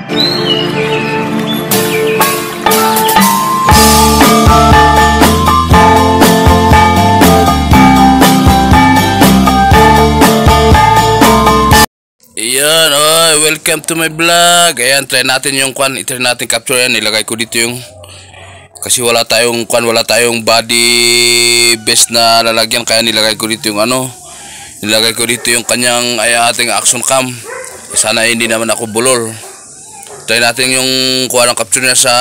Ayan, oh, welcome to my vlog. Ayan, try natin yung kwan, i-try natin capture yan. Nilagay ko dito yung kasi wala tayong kwan, wala tayong body base na lalagyan, kaya nilagay ko dito yung ano, nilagay ko dito yung kanyang ating action cam. Sana hindi naman ako bulol. Try natin yung kuha ng capture niya sa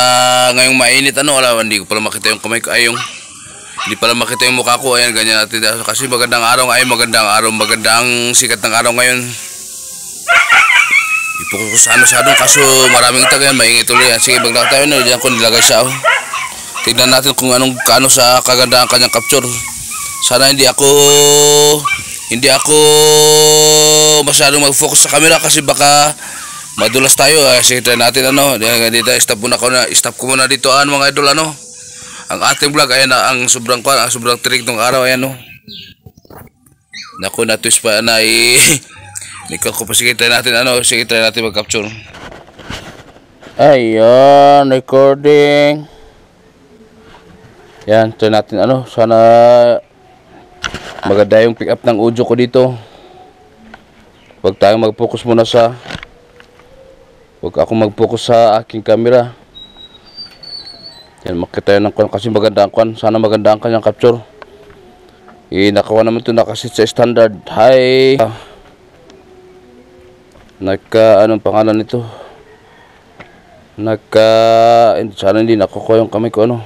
ngayong mainit ano, wala, hindi ko pala makita yung kamay ko, hindi pala makita yung mukha ko. Ayan, ganyan natin kasi magandang araw ngayon, magandang sikat ng araw ngayon. Ipokus sa ano sa doon, kaso maraming tag yan, maingay tuloy yan. Sige, bagdak tayo na, diyan ko nilagay siya. Tignan natin kung kaano sa kagandaan kanyang capture. Sana hindi ako masyadong mag-focus sa camera kasi baka madulas tayo. Sige, try natin ano. Dito, stop ko muna dito mga idol ano. Ang ating vlog, ayan ang sobrang tirik ng araw, ayan no. Naku, na-twist pa na Nikot ko pa. Sige, try natin mag-capture. Ayan, recording. Yan, try natin ano. Sana maganda yung pick up ng audio ko dito. Huwag tayong mag-focus muna huwag ako mag-focus sa aking camera. Yan, makita yun ng kwan kasi maganda ang kwan. Sana maganda ang kanyang capture. Nakawa naman ito, nakasit sa standard. Hi. Anong pangalan nito? Sana hindi nakukuha yung kamay ko ano.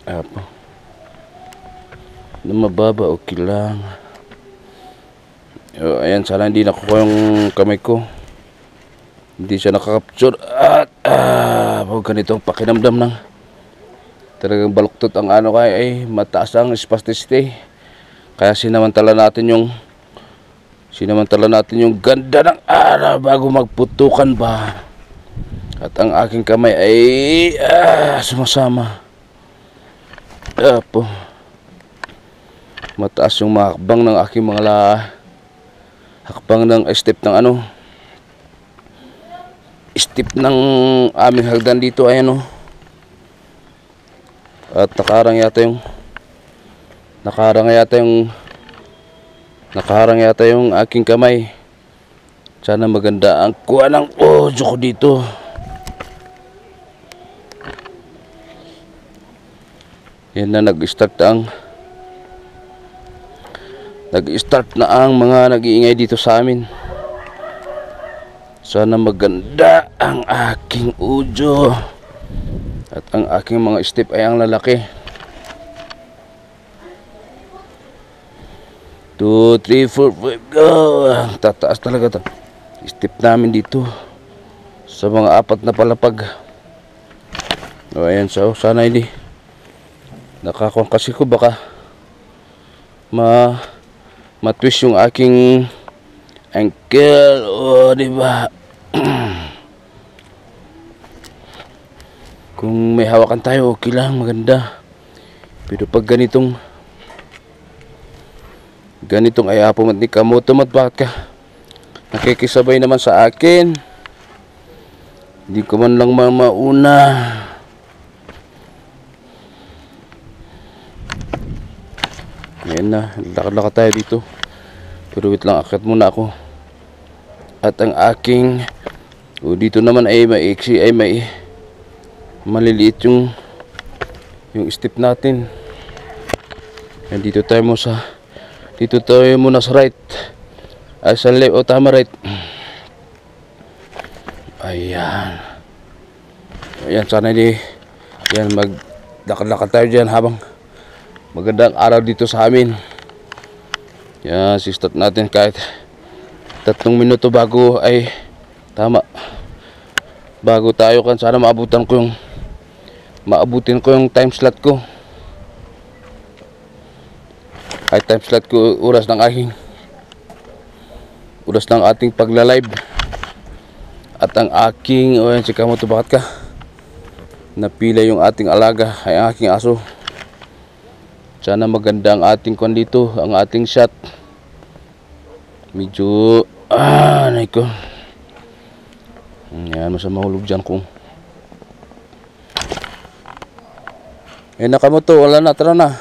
Apa? Mababa, okay lang. Ayan, sana hindi nakukuha yung kamay ko. Hindi siya nakakapture. At huwag ganito ang pakinamdam ng talagang baluktot ang ano kaya mataas ang spasticity. Kaya sinamantala natin yung ganda ng araw bago magputukan ba. At ang aking kamay ay sumasama. Apo. Mataas yung hakbang ng aking mga hakbang ng step ng ano. Step ng aming hagdan dito ayan oh. At nakaharang yata yung aking kamay. Sana maganda ang kuha ng audio ko dito. Yan na, nag-start na ang mga nag-iingay dito sa amin. Sana maganda ang aking audio. At ang aking mga step ay ang lalaki. 2, 3, 4, 5, go! Tataas talaga ito. Step namin dito sa mga 4 na palapag. Ayan, so sana hindi nakakuha kasi ko baka matwist yung aking ankle. O diba? Kung may hawakan tayo, okay lang, maganda. Pero pag ganitong ay pumatnik ka mo, bakit ka nakikisabay naman sa akin? Hindi ko man lang mauna. Ngayon na, lakad-lakad tayo dito. Pero wait lang, akit muna ako. At ang aking dito naman ay maiksi, ay may maliliit yung step natin. Yan, dito tayo muna sa right. Ay sa left, o tama, right. Ayan, sana hindi yan, maglakad-lakad tayo dyan habang magandang araw dito sa amin. Yan, start natin kahit 3 minuto bago ay tama. Bago tayo sana maabutin ko yung time slot ko. Ay time slot ko, oras ng ating pagla-live. At ang aking sika mo to, bakit ka napila yung ating alaga ay ang aking aso. Sana maganda ang ating kwan dito, ang ating shot. Medyo anay ko. Yan, masa mahulog dyan kung nakamoto, wala na, tara na.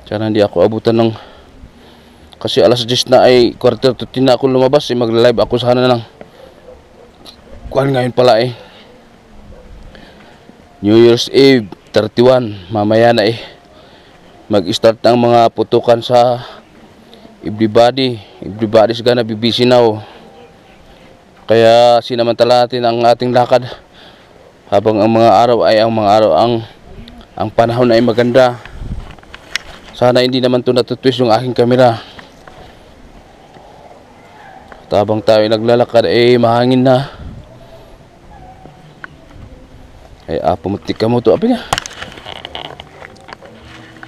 Sana hindi ako abutan ng, kasi alas 10 na ay quarter to 10 na ako lumabas, magla-live ako sana ng kuan ngayon pala New Year's Eve 31, mamaya na mag-start ang mga putukan sa everybody's gonna be busy now. Kaya sinamantala natin ang ating lakad habang ang mga araw ang panahon ay maganda. Sana hindi naman ito natutwist yung aking kamera. Habang tayo naglalakad mahangin na. Pumuntik ka mo to. Abi nga.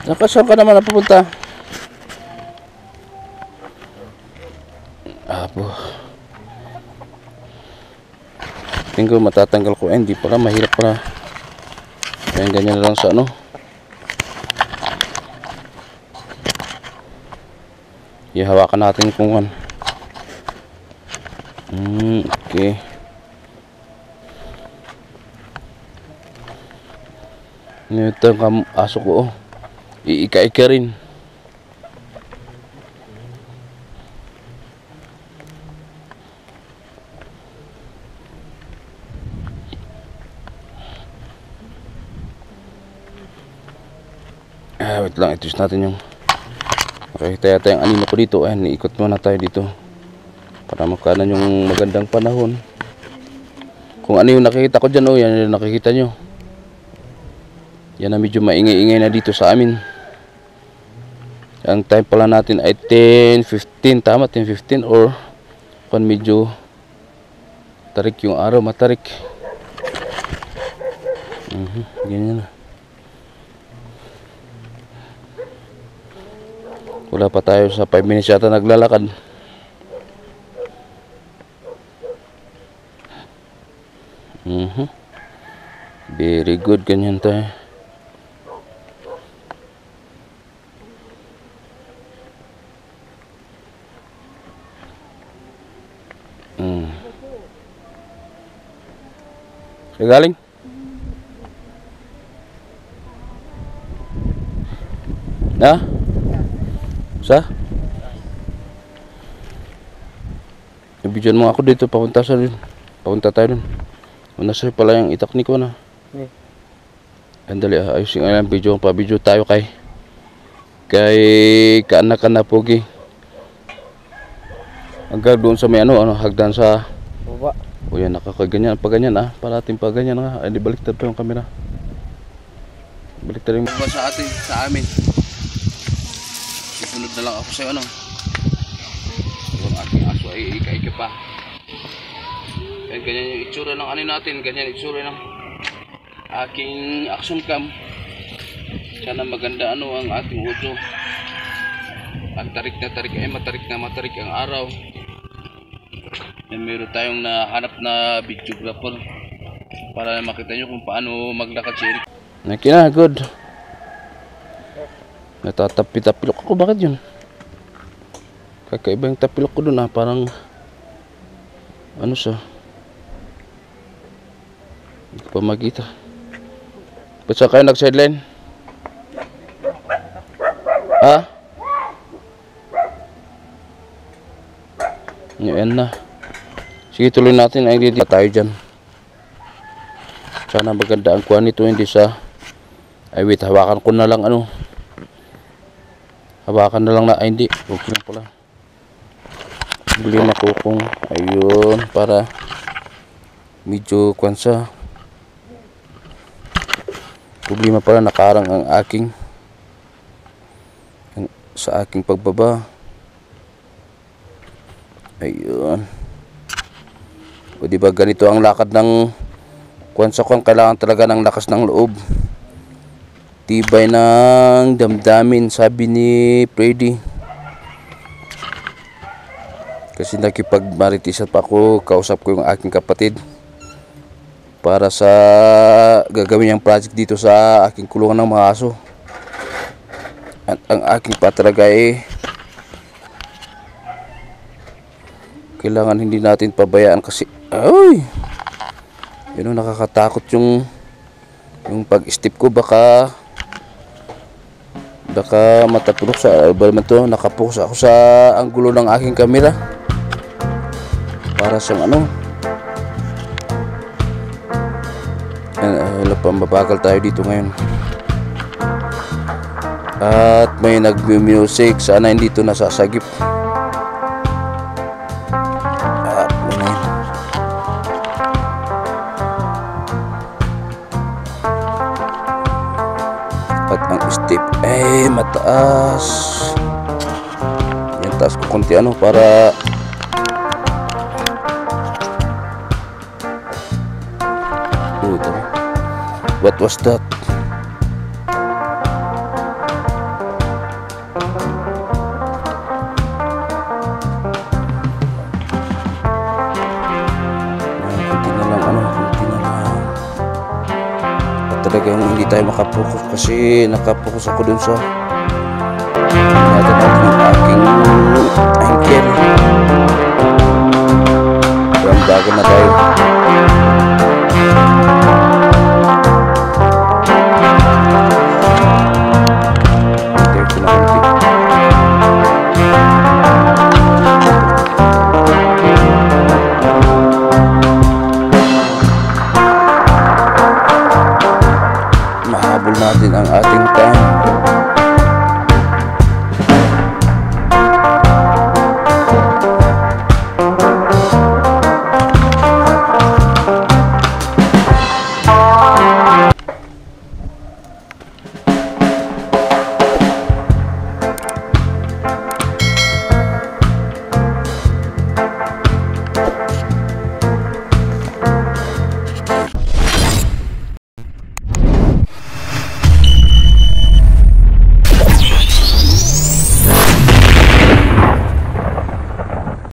Nakasaan ka naman napupunta? Tingin ko matatanggal ko. Hindi pala, mahirap pala. Ganyan na lang sa ano. Ihawakan natin kung ano. Okay. Ito ang aso ko. Iika-ika rin. Wait lang, itus natin yung makikita yata yung anino ko dito. Iikot muna tayo dito para makanan yung magandang panahon. Kung ano yung nakikita ko dyan, yan yung nakikita nyo. Yan na medyo maingay-ingay na dito sa amin. Ang time pala natin ay 10:15, tama, 10:15 or kung medyo tarik yung araw, matarik. Ganyan na. Wala pa tayo sa 5 minutes yata naglalakad. Very good, ganyan tayo. Galing? Na? Sa? Ibigyan mo ako dito, papunta tayo dun. Nasa pala yung itak ni ko na. Andali, ayusin ang video, pa-video tayo kay kaanak na pogi. Hanggang doon sa may hagdan sa baba. Yan, nakakaganyan, paganyan parating paganyan nga. Di baliktad pa yung camera. Baliktad yung sa amin. Sunod na lang ako sa'yo, yung aking aso ay ika-ika pa. Ganyan yung itsura ng natin, ganyan yung itsura ng aking action cam. Sana maganda ang ating audio. At tarik na matarik ang araw. Meron tayong nahanap na videographer para makita nyo kung paano maglakad si Eric. Nakina, good. Natatapilok ako, bakit yun? Kakaiba yung tapilok ko dun parang ano siya, hindi ko pa makita. Ba't saan kayo nag-sideline? Ha? Yan na. Sige, tuloy natin. Ay, dito tayo dyan. Sana maganda ang kuha nito. Hindi sa wait, hawakan ko na lang hawakan na lang hindi. Okay na pala. Bili na ko kung ayun para medyo kwansa. Problema pala nakarang ang sa aking pagbaba. Ayun. O diba ganito ang lakad ng kwansa ko, kailangan talaga ng lakas ng loob. Tibay ng damdamin, sabi ni Freddy. Kasi nakipagmaritisan pa ako, kausap ko yung aking kapatid. para sa gagawin niyang project dito sa aking kulungan ng mga aso. At ang aking pataraga kailangan hindi natin pabayaan kasi ay yun, nakakatakot yung pag-step ko. Baka matapulok sa album to. Nakapokus ako sa anggulo ng aking camera para siyang mabagal tayo dito ngayon. At may nag-music, sana hindi ito nasasagip. At ang step ay mataas. Yan, taas ko konti para what was that? Talagang hindi tayo makapokus kasi nakapokus ako dun sa natin yung aking angle. Bago na tayo. Mahabol natin ang ating time.